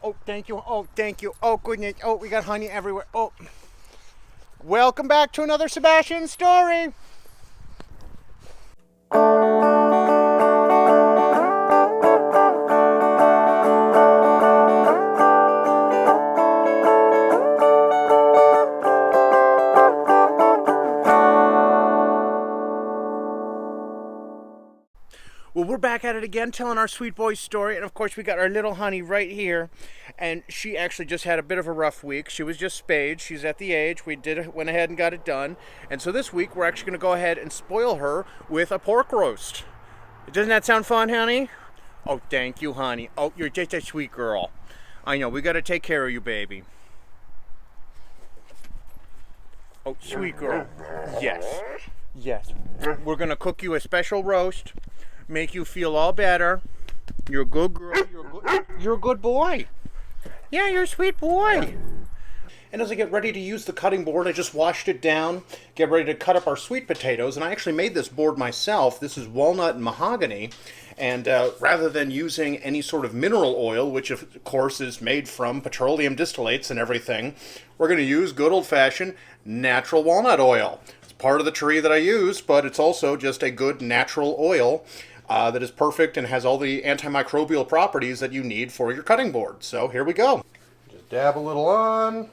Oh, thank you. Oh, thank you. Oh, goodness. Oh, we got honey everywhere. Oh. Welcome back to another Sebastian story. Well, we're back at it again, telling our sweet boy story, and of course we got our little honey right here, and she actually just had a bit of a rough week. She was just spayed. She's at the age. Went ahead and got it done, and so this week we're actually going to go ahead and spoil her with a pork roast. Doesn't that sound fun, honey? Oh, thank you, honey. Oh, you're just a sweet girl. I know, we got to take care of you, baby. Oh, sweet girl. Yes. Yes. We're going to cook you a special roast. Make you feel all better. You're a good girl. You're a good boy. Yeah, you're a sweet boy. And as I get ready to use the cutting board, I just washed it down, get ready to cut up our sweet potatoes, and I actually made this board myself. This is walnut and mahogany, and rather than using any sort of mineral oil, which of course is made from petroleum distillates and everything, we're going to use good old-fashioned natural walnut oil. It's part of the tree that I use, but it's also just a good natural oil that is perfect and has all the antimicrobial properties that you need for your cutting board. So here we go. Just dab a little on.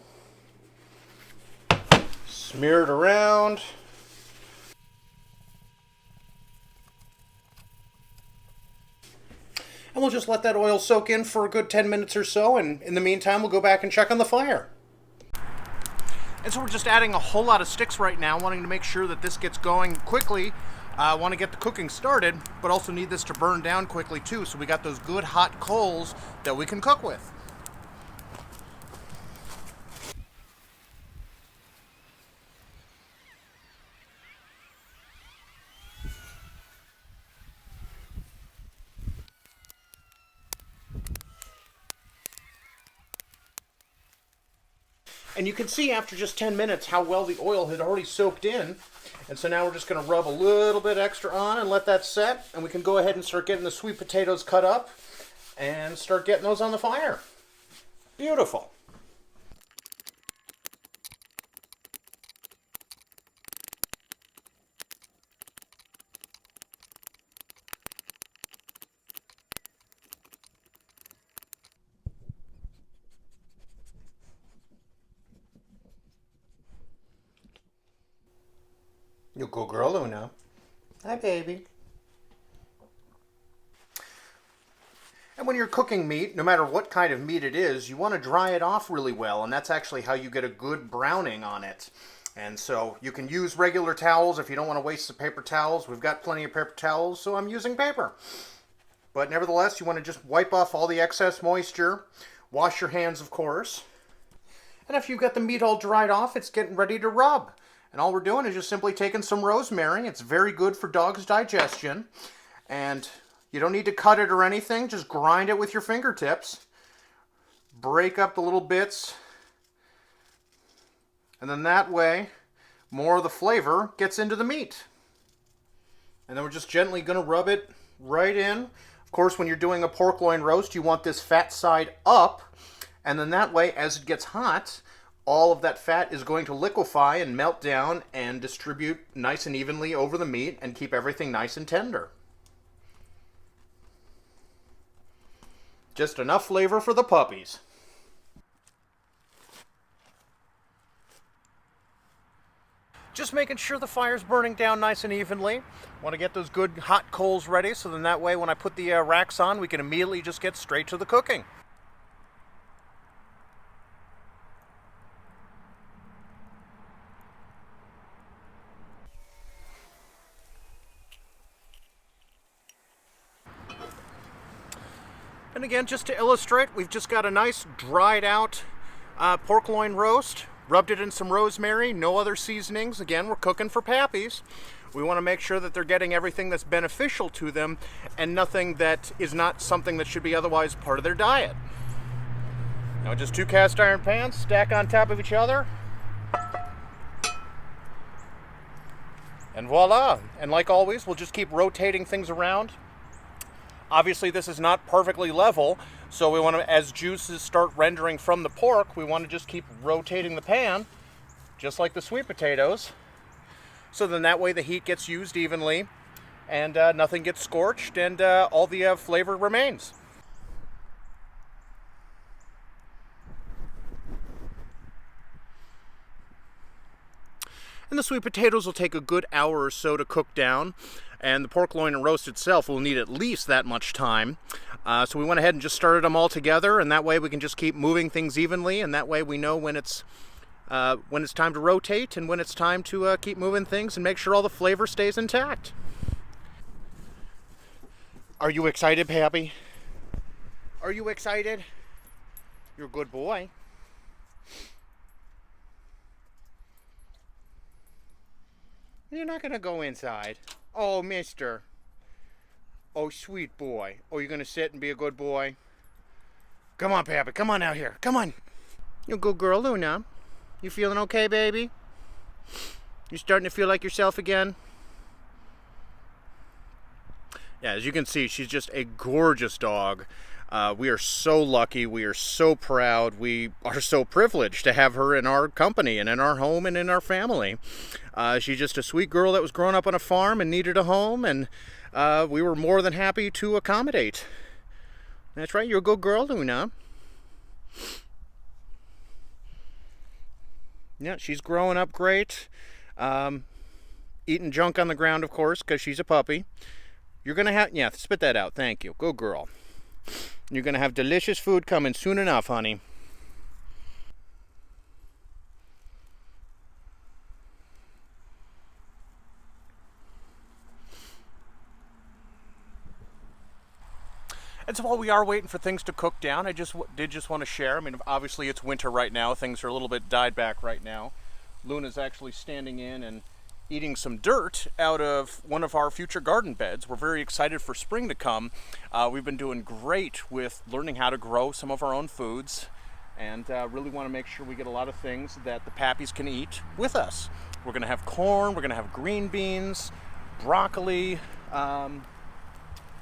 Smear it around. And we'll just let that oil soak in for a good 10 minutes or so, and in the meantime we'll go back and check on the fire. And so we're just adding a whole lot of sticks right now, wanting to make sure that this gets going quickly. Want to get the cooking started, but also need this to burn down quickly too, so we got those good hot coals that we can cook with. And you can see after just 10 minutes how well the oil had already soaked in. And so now we're just going to rub a little bit extra on and let that set. And we can go ahead and start getting the sweet potatoes cut up and start getting those on the fire. Beautiful. You good girl, Luna. Hi, baby. And when you're cooking meat, no matter what kind of meat it is, you want to dry it off really well, and that's actually how you get a good browning on it. And so you can use regular towels if you don't want to waste the paper towels. We've got plenty of paper towels, so I'm using paper. But nevertheless, you want to just wipe off all the excess moisture. Wash your hands, of course. And if you've got the meat all dried off, it's getting ready to rub. And all we're doing is just simply taking some rosemary. It's very good for dogs' digestion. And you don't need to cut it or anything. Just grind it with your fingertips. Break up the little bits. And then that way, more of the flavor gets into the meat. And then we're just gently going to rub it right in. Of course, when you're doing a pork loin roast, you want this fat side up. And then that way, as it gets hot, all of that fat is going to liquefy and melt down and distribute nice and evenly over the meat and keep everything nice and tender. Just enough flavor for the puppies. Just making sure the fire's burning down nice and evenly. Want to get those good hot coals ready, so then that way when I put the racks on, we can immediately just get straight to the cooking. And again, just to illustrate, we've just got a nice dried out pork loin roast. Rubbed it in some rosemary, no other seasonings. Again, we're cooking for Pappies. We want to make sure that they're getting everything that's beneficial to them and nothing that is not something that should be otherwise part of their diet. Now just 2 cast iron pans, stack on top of each other. And voila. And like always, we'll just keep rotating things around. Obviously, this is not perfectly level, So we want to, as juices start rendering from the pork, we want to just keep rotating the pan, just like the sweet potatoes. So then that way the heat gets used evenly, and nothing gets scorched, and all the flavor remains. And the sweet potatoes will take a good hour or so to cook down, and the pork loin and roast itself will need at least that much time. So we went ahead and just started them all together, and that way we can just keep moving things evenly, and that way we know when it's time to rotate and when it's time to keep moving things and make sure all the flavor stays intact. Are you excited, Pappy? Are you excited? You're a good boy. You're not gonna go inside. Oh, mister. Oh, sweet boy. Oh, you're gonna sit and be a good boy? Come on, Pappy. Come on out here. Come on. You're a good girl, Luna. You feeling okay, baby? You starting to feel like yourself again? Yeah, as you can see, she's just a gorgeous dog. We are so lucky. We are so proud. We are so privileged to have her in our company and in our home and in our family. She's just a sweet girl that was growing up on a farm and needed a home, and we were more than happy to accommodate. That's right. You're a good girl, Luna. Yeah, she's growing up great. Eating junk on the ground, of course, because she's a puppy. You're going to have... Yeah, spit that out. Thank you. Good girl. You're going to have delicious food coming soon enough, honey. And so while we are waiting for things to cook down, I did just want to share. I mean, obviously it's winter right now. Things are a little bit died back right now. Luna's actually standing in and eating some dirt out of one of our future garden beds. We're very excited for spring to come. We've been doing great with learning how to grow some of our own foods, and really want to make sure we get a lot of things that the Pappies can eat with us. We're going to have corn, we're going to have green beans, broccoli.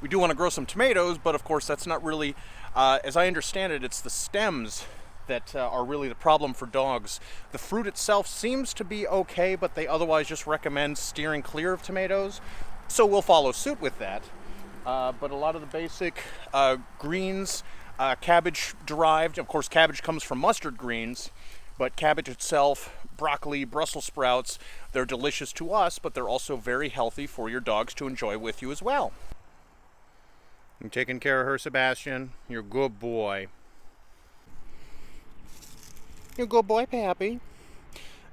We do want to grow some tomatoes, but of course that's not really, as I understand it, it's the stems that are really the problem for dogs. The fruit itself seems to be okay, but they otherwise just recommend steering clear of tomatoes. So we'll follow suit with that. But a lot of the basic greens, cabbage derived, of course cabbage comes from mustard greens, but cabbage itself, broccoli, Brussels sprouts, they're delicious to us, but they're also very healthy for your dogs to enjoy with you as well. You're taking care of her, Sebastian. You're a good boy. You're a good boy, Pappy.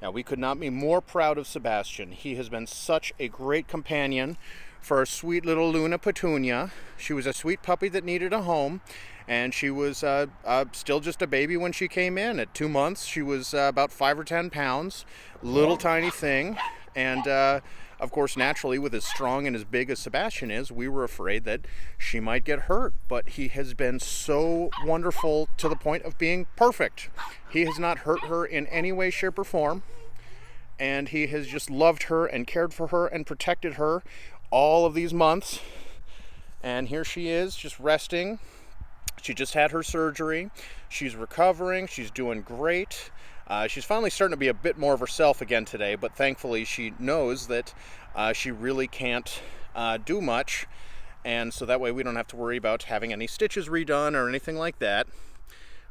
Now, we could not be more proud of Sebastian. He has been such a great companion for our sweet little Luna Petunia. She was a sweet puppy that needed a home, and she was still just a baby when she came in. At 2 months, she was about 5 or 10 pounds, little tiny thing, and of course, naturally, with as strong and as big as Sebastian is, we were afraid that she might get hurt, but he has been so wonderful to the point of being perfect. He has not hurt her in any way, shape, or form, and he has just loved her and cared for her and protected her all of these months. And here she is, just resting. She just had her surgery. She's recovering. She's doing great. She's finally starting to be a bit more of herself again today, but thankfully she knows that she really can't do much, and so that way we don't have to worry about having any stitches redone or anything like that.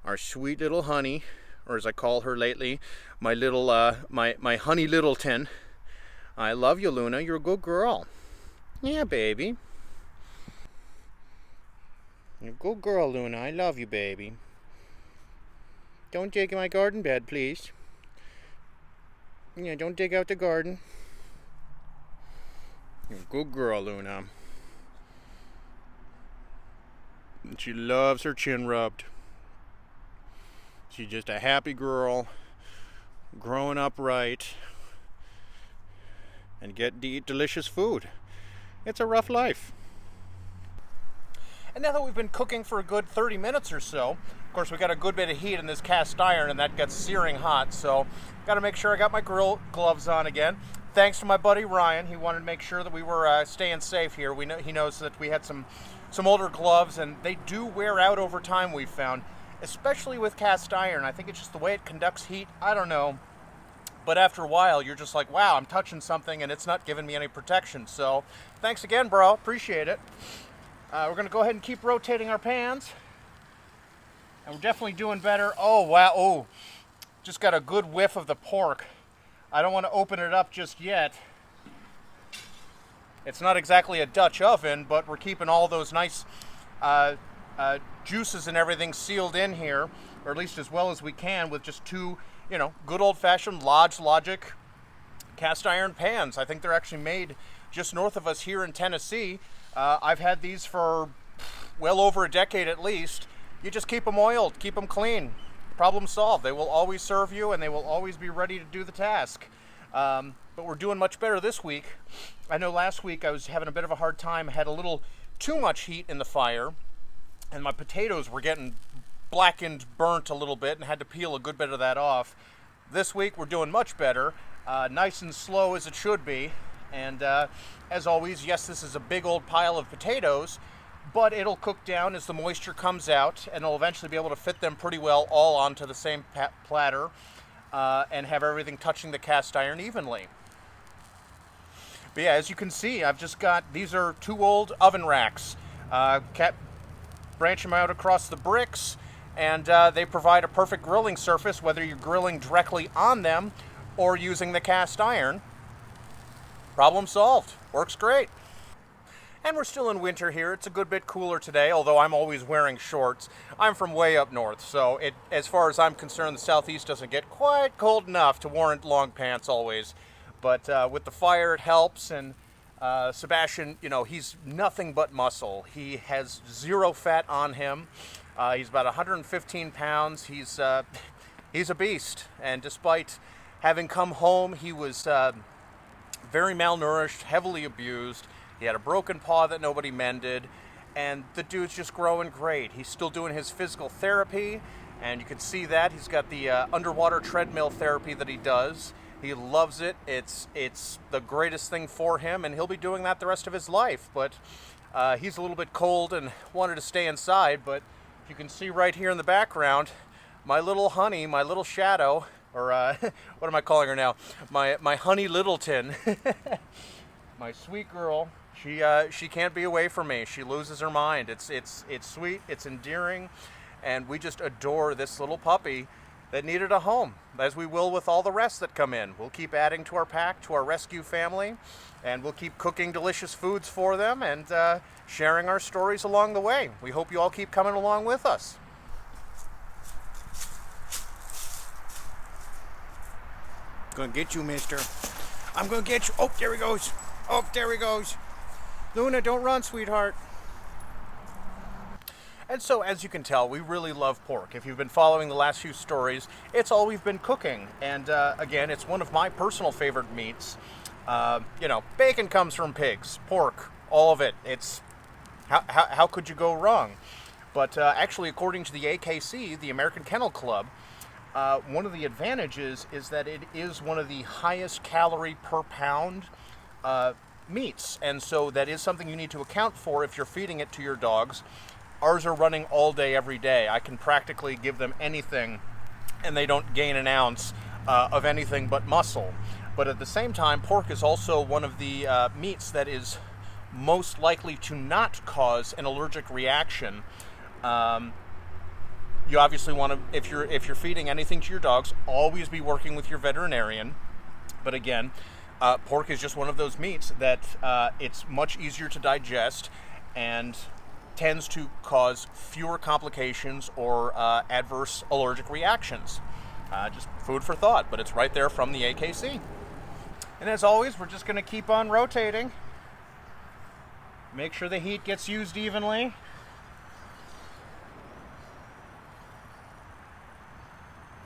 Our sweet little honey, or as I call her lately, my little, my honey Littleton. I love you, Luna. You're a good girl. Yeah, baby. You're a good girl, Luna. I love you, baby. Don't dig in my garden bed, please. Yeah, don't dig out the garden. You're a good girl, Luna. And she loves her chin rubbed. She's just a happy girl, growing up right, and getting to eat delicious food. It's a rough life. And now that we've been cooking for a good 30 minutes or so, of course we got a good bit of heat in this cast iron, and that gets searing hot, so got to make sure I got my grill gloves on again. Thanks to my buddy Ryan. He wanted to make sure that we were staying safe here. He knows that we had some some older gloves, and they do wear out over time, we've found, especially with cast iron. I think it's just the way it conducts heat. I don't know. But after a while, you're just like, wow, I'm touching something and it's not giving me any protection. So thanks again, bro. Appreciate it. We're going to go ahead and keep rotating our pans. And we're definitely doing better. Oh, wow. Oh, just got a good whiff of the pork. I don't want to open it up just yet. It's not exactly a Dutch oven, but we're keeping all those nice juices and everything sealed in here, or at least as well as we can, with just two, good old-fashioned Lodge Logic cast iron pans. I think they're actually made just north of us here in Tennessee. I've had these for well over a decade at least. You just keep them oiled, keep them clean. Problem solved. They will always serve you, and they will always be ready to do the task. But we're doing much better this week. I know last week I was having a bit of a hard time. I had a little too much heat in the fire, and my potatoes were getting blackened, burnt a little bit, and had to peel a good bit of that off. This week we're doing much better, nice and slow as it should be. And as always, yes, this is a big old pile of potatoes, but it'll cook down as the moisture comes out, and it'll eventually be able to fit them pretty well all onto the same platter and have everything touching the cast iron evenly. But yeah, as you can see, I've just got, these are 2 old oven racks. Branch them out across the bricks, and they provide a perfect grilling surface, whether you're grilling directly on them or using the cast iron. Problem solved. Works great. And we're still in winter here. It's a good bit cooler today, although I'm always wearing shorts. I'm from way up north, so as far as I'm concerned, the southeast doesn't get quite cold enough to warrant long pants always. But with the fire, it helps, and Sebastian, he's nothing but muscle. He has 0 fat on him. He's about 115 pounds. He's a beast, and despite having come home, he was very malnourished, heavily abused. He had a broken paw that nobody mended, and the dude's just growing great. He's still doing his physical therapy, and you can see that. He's got the underwater treadmill therapy that he does. He loves it. It's the greatest thing for him, and he'll be doing that the rest of his life. But he's a little bit cold and wanted to stay inside, but you can see right here in the background, my little honey, my little shadow, or what am I calling her now? My honey Littleton, my sweet girl. She can't be away from me. She loses her mind. It's sweet, it's endearing, and we just adore this little puppy that needed a home, as we will with all the rest that come in. We'll keep adding to our pack, to our rescue family, and we'll keep cooking delicious foods for them and sharing our stories along the way. We hope you all keep coming along with us. Gonna get you, mister. I'm gonna get you. Oh, there he goes. Oh, there he goes. Luna, don't run, sweetheart. And so, as you can tell, we really love pork. If you've been following the last few stories, it's all we've been cooking. And again, it's one of my personal favorite meats. Bacon comes from pigs, pork, all of it. It's how could you go wrong? But actually, according to the AKC, the American Kennel Club, one of the advantages is that it is one of the highest calorie per pound meats. And so that is something you need to account for if you're feeding it to your dogs. Ours are running all day, every day. I can practically give them anything, and they don't gain an ounce of anything but muscle. But at the same time, pork is also one of the meats that is most likely to not cause an allergic reaction. You obviously want to, if you're feeding anything to your dogs, always be working with your veterinarian. But again, pork is just one of those meats that it's much easier to digest and tends to cause fewer complications or adverse allergic reactions. Just food for thought, but it's right there from the AKC. And as always, we're just going to keep on rotating. Make sure the heat gets used evenly.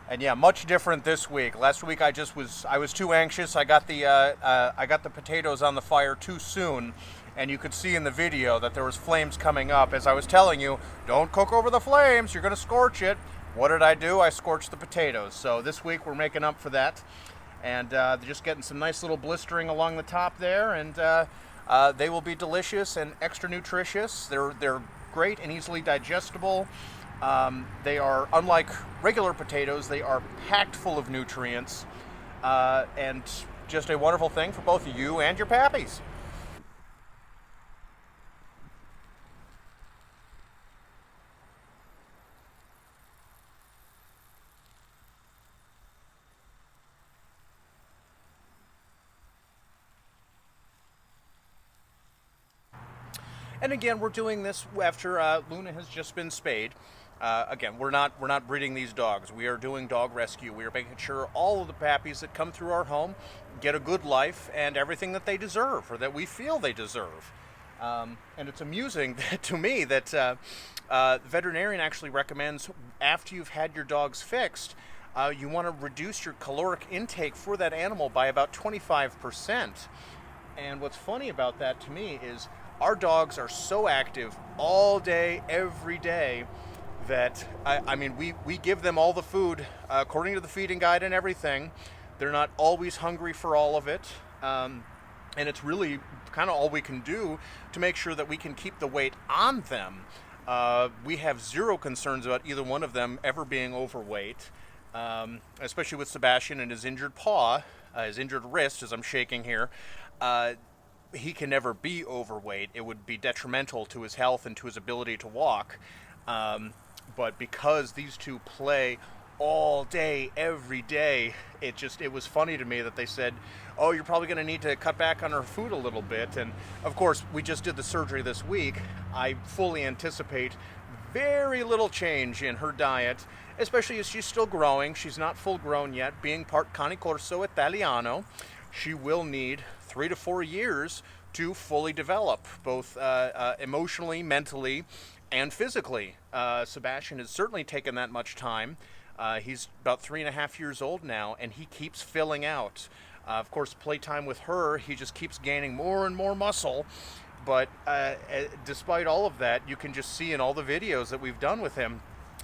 And yeah, much different this week. Last week I was too anxious. I got the potatoes on the fire too soon, and you could see in the video that there was flames coming up. As I was telling you, don't cook over the flames, you're going to scorch it. What did I do? I scorched the potatoes. So this week we're making up for that, and they're just getting some nice little blistering along the top there, and They will be delicious and extra nutritious. They're great and easily digestible. They are, unlike regular potatoes, they are packed full of nutrients, and just a wonderful thing for both you and your pappies. And again, we're doing this after Luna has just been spayed. Again, we're not breeding these dogs. We are doing dog rescue. We are making sure all of the pappies that come through our home get a good life and everything that they deserve, or that we feel they deserve. And it's amusing to me that the veterinarian actually recommends, after you've had your dogs fixed, you want to reduce your caloric intake for that animal by about 25%. And what's funny about that to me is our dogs are so active all day, every day, that, I mean, we give them all the food according to the feeding guide and everything. They're not always hungry for all of it. And it's really kind of all we can do to make sure that we can keep the weight on them. We have zero concerns about either one of them ever being overweight, especially with Sebastian and his injured paw, his injured wrist, as I'm shaking here. He can never be overweight. It would be detrimental to his health and to his ability to walk. But because these two play all day, every day, it was funny to me that they said, oh, you're probably going to need to cut back on her food a little bit. And of course, we just did the surgery this week. I fully anticipate very little change in her diet, especially as she's still growing. She's not full grown yet. Being part Corso Italiano, she will need 3 to 4 years to fully develop, both emotionally, mentally, and physically. Sebastian has certainly taken that much time. He's about 3.5 years old now, and he keeps filling out. Of course, playtime with her, he just keeps gaining more and more muscle. But despite all of that, you can just see in all the videos that we've done with him,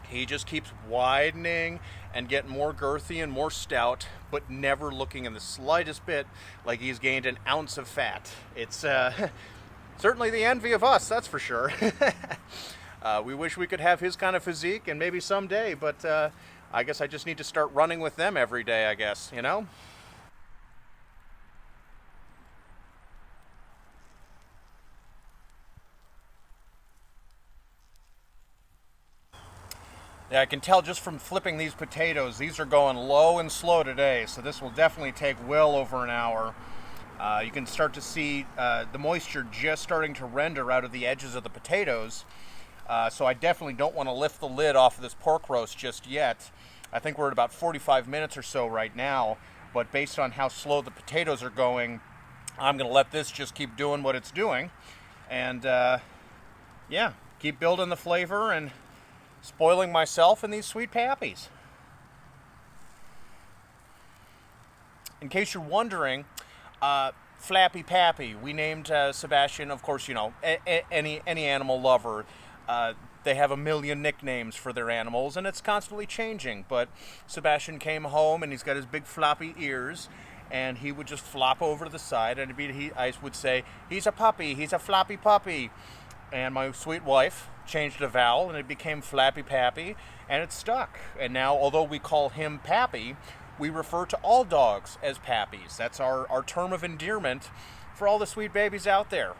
he just keeps widening and getting more girthy and more stout, but never looking in the slightest bit like he's gained an ounce of fat. It's certainly the envy of us, that's for sure. We wish we could have his kind of physique, and maybe someday, but I guess I just need to start running with them every day, I guess, you know? Yeah, I can tell just from flipping these potatoes, these are going low and slow today, so this will definitely take well over an hour. You can start to see the moisture just starting to render out of the edges of the potatoes, so I definitely don't want to lift the lid off of this pork roast just yet. I think we're at about 45 minutes or so right now, but based on how slow the potatoes are going, I'm going to let this just keep doing what it's doing, and yeah, keep building the flavor and spoiling myself and these sweet pappies. In case you're wondering, Flappy Pappy, we named Sebastian, of course, you know, any animal lover, they have a million nicknames for their animals, and it's constantly changing. But Sebastian came home, and he's got his big floppy ears, and he would just flop over to the side, and I would say, he's a puppy, he's a floppy puppy. And my sweet wife changed a vowel, and it became Flappy Pappy, and it stuck. And now, although we call him Pappy, we refer to all dogs as Pappies. That's our term of endearment for all the sweet babies out there.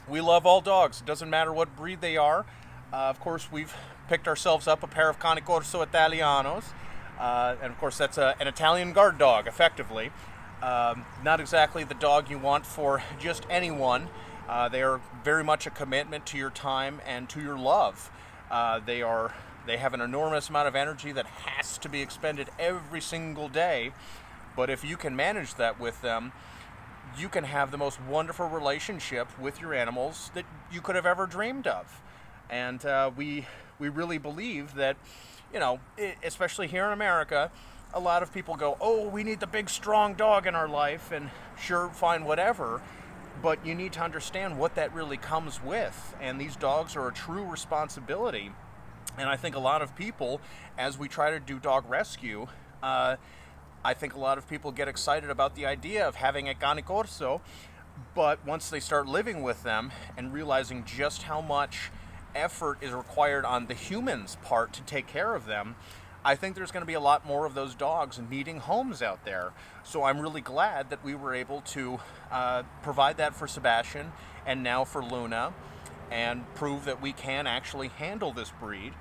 We love all dogs. It doesn't matter what breed they are. Of course, we've picked ourselves up a pair of Corso Italianos. And of course, that's an Italian guard dog, effectively. Not exactly the dog you want for just anyone. They are very much a commitment to your time and to your love. They have an enormous amount of energy that has to be expended every single day. But if you can manage that with them, you can have the most wonderful relationship with your animals that you could have ever dreamed of. And we really believe that, you know, especially here in America, a lot of people go, oh, we need the big, strong dog in our life, and sure, fine, whatever. But you need to understand what that really comes with. And these dogs are a true responsibility. And I think a lot of people, as we try to do dog rescue, I think a lot of people get excited about the idea of having a Corso, But once they start living with them and realizing just how much effort is required on the human's part to take care of them, I think there's going to be a lot more of those dogs needing homes out there. So I'm really glad that we were able to provide that for Sebastian and now for Luna, and prove that we can actually handle this breed,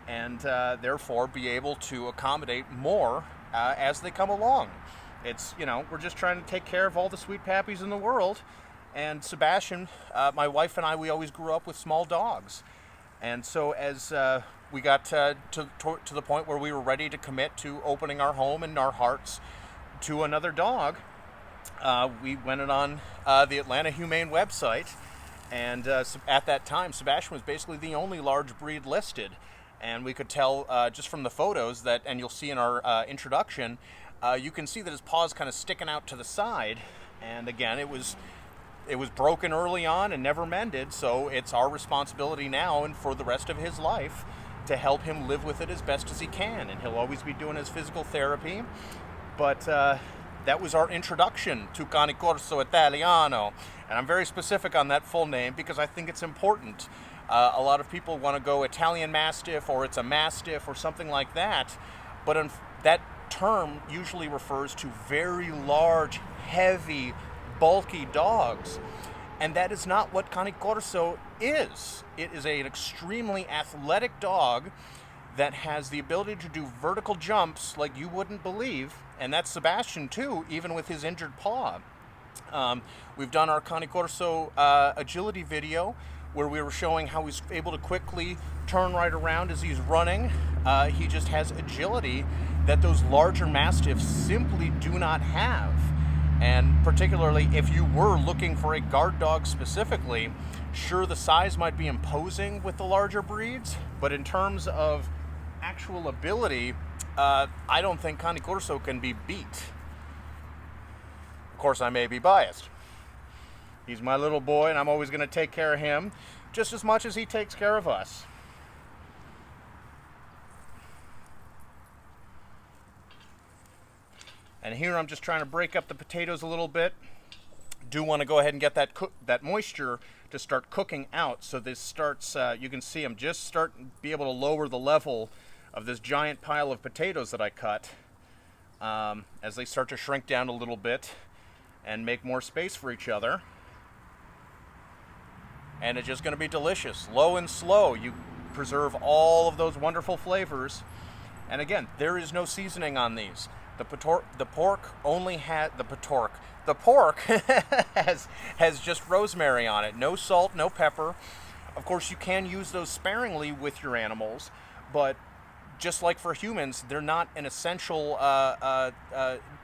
and therefore be able to accommodate more as they come along. It's, we're just trying to take care of all the sweet pappies in the world. And Sebastian, my wife and I, we always grew up with small dogs. And so as we got to the point where we were ready to commit to opening our home and our hearts to another dog, we went on the Atlanta Humane website. And at that time, Sebastian was basically the only large breed listed. And we could tell just from the photos that, and you'll see in our introduction, you can see that his paw's kind of sticking out to the side. And again, it was broken early on and never mended, so it's our responsibility now and for the rest of his life to help him live with it as best as he can. And he'll always be doing his physical therapy. But that was our introduction to Corso Italiano. And I'm very specific on that full name because I think it's important. A lot of people want to go Italian Mastiff, or it's a Mastiff or something like that. But that term usually refers to very large, heavy, bulky dogs, and that is not what Corso is. It is an extremely athletic dog that has the ability to do vertical jumps like you wouldn't believe, and that's Sebastian too, even with his injured paw. We've done our Corso agility video where we were showing how he's able to quickly turn right around as he's running. He just has agility that those larger Mastiffs simply do not have. And particularly if you were looking for a guard dog specifically, sure, the size might be imposing with the larger breeds, but in terms of actual ability, I don't think Corso can be beat. Of course, I may be biased. He's my little boy, and I'm always going to take care of him just as much as he takes care of us. And here I'm just trying to break up the potatoes a little bit. Do want to go ahead and get that moisture to start cooking out, so this starts, you can see I'm just starting to be able to lower the level of this giant pile of potatoes that I cut as they start to shrink down a little bit and make more space for each other. And it's just going to be delicious. Low and slow, you preserve all of those wonderful flavors. And again, there is no seasoning on these. The pork has just rosemary on it. No salt, no pepper. Of course, you can use those sparingly with your animals, but just like for humans, they're not an essential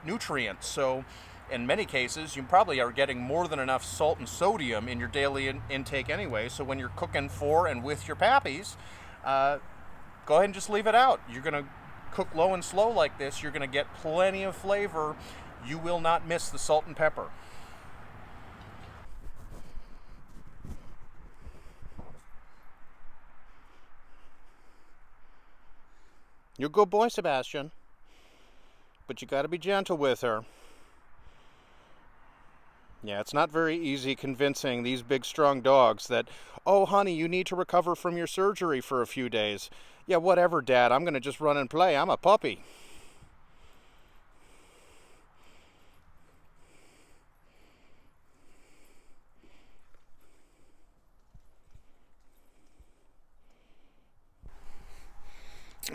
nutrient. So in many cases, you probably are getting more than enough salt and sodium in your daily intake anyway. So when you're cooking for and with your pappies, go ahead and just leave it out. You're going to cook low and slow like this. You're going to get plenty of flavor. You will not miss the salt and pepper. You're a good boy, Sebastian, but you got to be gentle with her. Yeah, it's not very easy convincing these big, strong dogs that, oh, honey, you need to recover from your surgery for a few days. Yeah, whatever, Dad. I'm going to just run and play. I'm a puppy.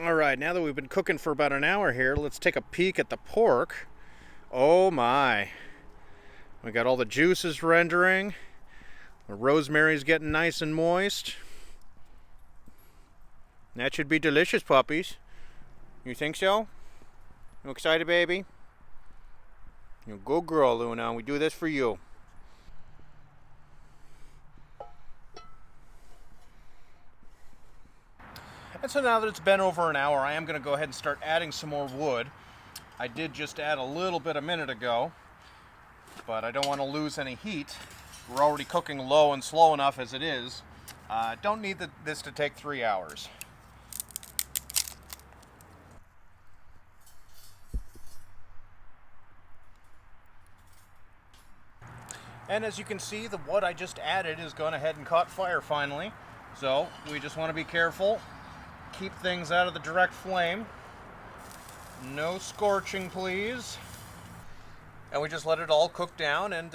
All right, now that we've been cooking for about an hour here, let's take a peek at the pork. Oh, my. We got all the juices rendering. The rosemary's getting nice and moist. That should be delicious, puppies. You think so? You excited, baby? You're a good girl, Luna. We do this for you. And so now that it's been over an hour, I am going to go ahead and start adding some more wood. I did just add a little bit a minute ago, but I don't want to lose any heat. We're already cooking low and slow enough as it is. Don't need this to take 3 hours. And as you can see, the wood I just added is gone ahead and caught fire finally. So we just want to be careful. Keep things out of the direct flame. No scorching, please. And we just let it all cook down and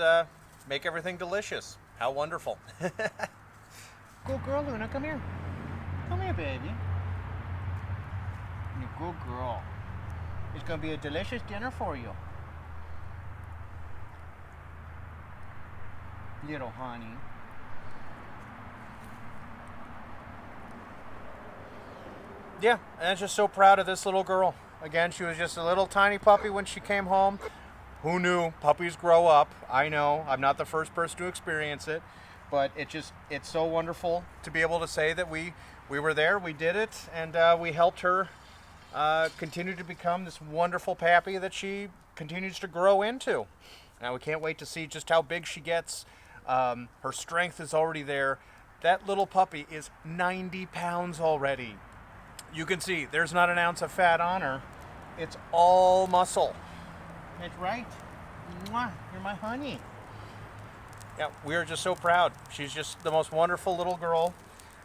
make everything delicious. How wonderful. Good girl, Luna. Come here. Come here, baby. You good girl. It's going to be a delicious dinner for you. Little honey. Yeah, and I'm just so proud of this little girl. Again, she was just a little tiny puppy when she came home. Who knew puppies grow up? I know, I'm not the first person to experience it, but it's so wonderful to be able to say that we were there, we did it, and we helped her continue to become this wonderful pappy that she continues to grow into. Now we can't wait to see just how big she gets. Her strength is already there. That little puppy is 90 pounds already. You can see there's not an ounce of fat on her. It's all muscle. That's right. Mwah, you're my honey. Yeah, we are just so proud. She's just the most wonderful little girl.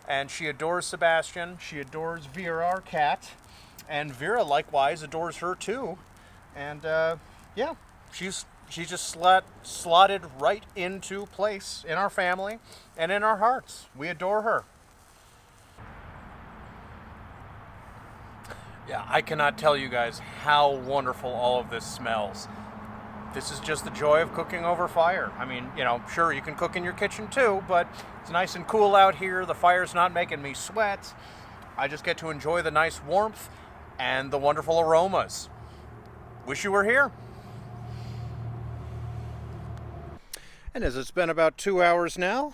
And she adores Sebastian. She adores Vera, our cat. And Vera likewise adores her too. And yeah, she's just slotted right into place in our family and in our hearts. We adore her. Yeah, I cannot tell you guys how wonderful all of this smells. This is just the joy of cooking over fire. I mean, you know, sure, you can cook in your kitchen too, but it's nice and cool out here. The fire's not making me sweat. I just get to enjoy the nice warmth and the wonderful aromas. Wish you were here. And as it's been about 2 hours now,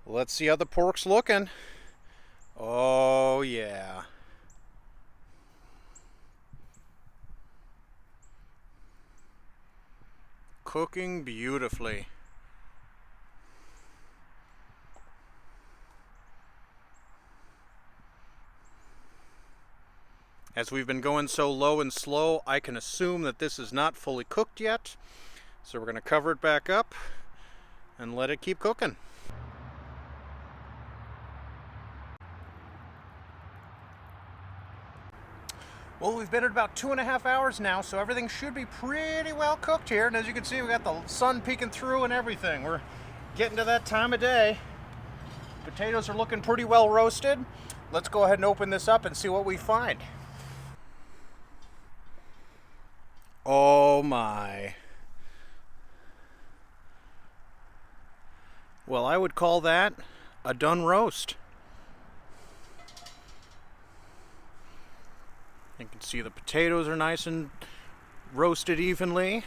let's see how the pork's looking. Oh, yeah. Cooking beautifully. As we've been going so low and slow, I can assume that this is not fully cooked yet. So we're going to cover it back up and let it keep cooking. Well, we've been at about 2.5 hours now, so everything should be pretty well cooked here. And as you can see, we got the sun peeking through and everything. We're getting to that time of day. Potatoes are looking pretty well roasted. Let's go ahead and open this up and see what we find. Oh my. Well, I would call that a done roast. You can see the potatoes are nice and roasted evenly.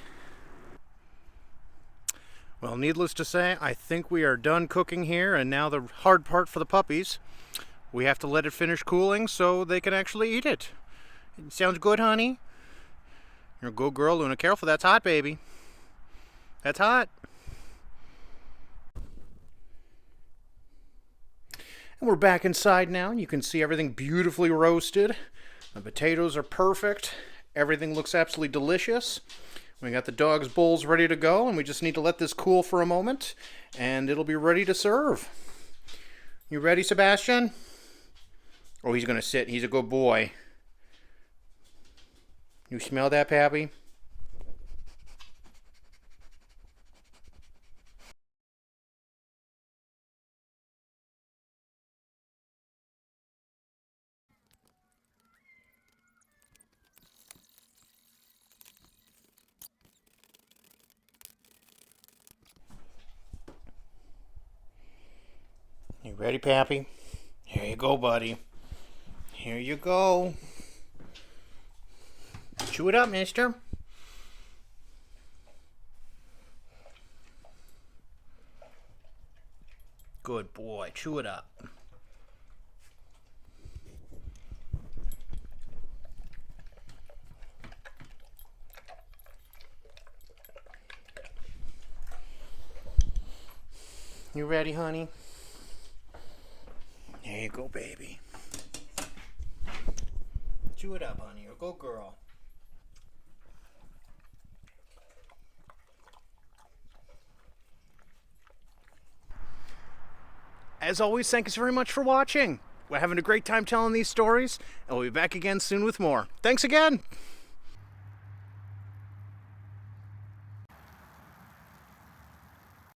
Well, needless to say, I think we are done cooking here, and now the hard part for the puppies. We have to let it finish cooling so they can actually eat it. It sounds good, honey? You're a good girl, Luna. Careful, that's hot, baby. That's hot. And we're back inside now, and you can see everything beautifully roasted. The potatoes are perfect. Everything looks absolutely delicious. We got the dog's bowls ready to go, and we just need to let this cool for a moment, and it'll be ready to serve. You ready, Sebastian? Oh, he's going to sit. He's a good boy. You smell that, Pappy? You ready, Pappy? Here you go, buddy. Here you go. Chew it up, mister. Good boy. Chew it up. You ready, honey? There you go, baby. Chew it up, honey. You're a good girl. as always, thank you very much for watching. We're having a great time telling these stories, and we'll be back again soon with more. Thanks again.